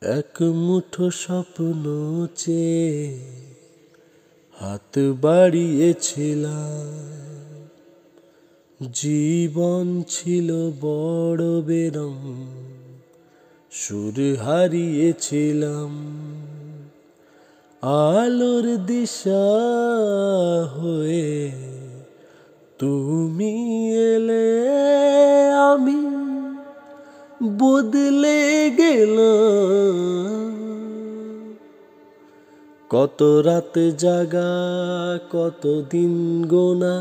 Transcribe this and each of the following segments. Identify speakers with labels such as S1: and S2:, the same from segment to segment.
S1: এক মুঠো স্বপ্ন চেয়ে হাত বাড়িয়েছিলাম, জীবন ছিল বড় বেরং, সুর হারিয়েছিলাম। আলোর দিশা হয়ে তুমি এলে, আমি বদলে গেলাম। কত রাত জাগা, কত দিন গোনা,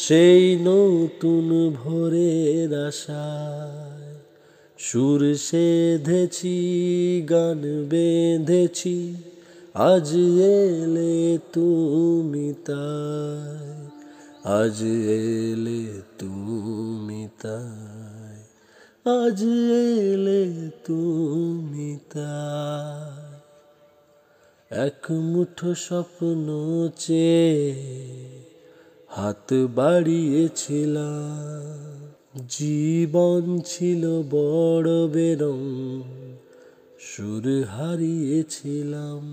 S1: সেই নতুন ভোরের আশায় সুর সেধেছি, গান বেঁধেছি, আজ এলে তুমি তাই, আজ এলে তুমি তাই, আজ এলে তুমি তাই। এক মুঠো স্বপ্ন চেয়ে হাত বাড়িয়েছিলাম, জীবন ছিল বড় বেরং, সুর হারিয়েছিলাম।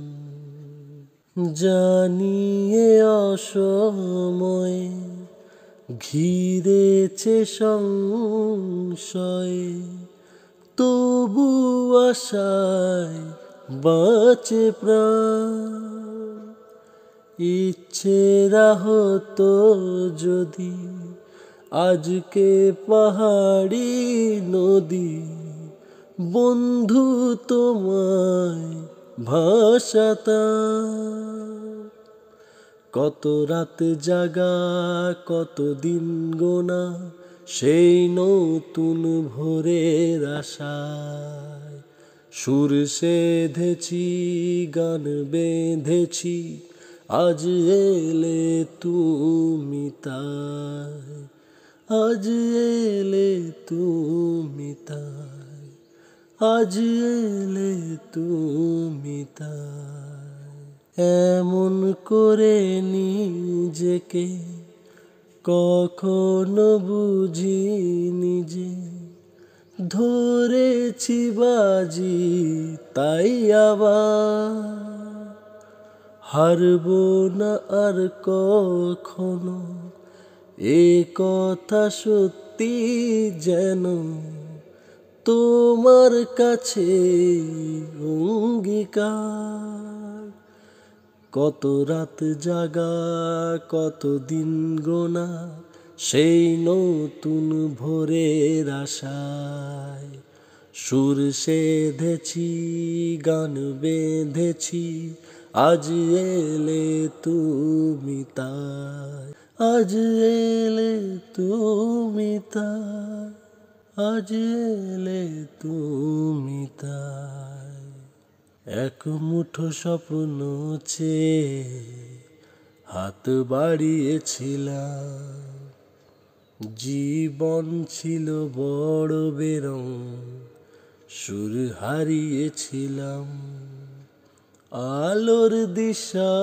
S1: জানিয়ে অসময়ে ঘিরেছে সংশয়ে, তবু আশায় বাঁচে প্রাণ। ইচ্ছেরা হতো যদি আজকে পাহাড়ি নদী, বন্ধু তোমায় ভাসাতাম। কত রাত জাগা, কত দিন গোনা, সেই নতুন ভোরের আশায় সুর সেধেছি, গান বেঁধেছি, আজ এলে তুমি তাই, আজ এলে তুমি তাই, আজ এলে তুমি তাই। এমন করে নিজেকে কখনো বুঝিনি যে, ধরেছি বাজি তাই আবার হারবো না আর কখনো। এ কথা সত্যি যেন তোমার কাছে অঙ্গীকার। কত রাত জাগা, কত দিন গোনা, সেই নতুন ভোরের আশায় সুর সেধেছি, গান বেঁধেছি, আজ এলে তুমি তাই, আজ এলে তুমি তাই, আজ এলে তুমি তাই। এক মুঠো স্বপ্ন চেয়ে হাত বাড়িয়েছিলাম, জীবন ছিল বড় বেরং, সুর হারিয়েছিলাম। আলোর দিশা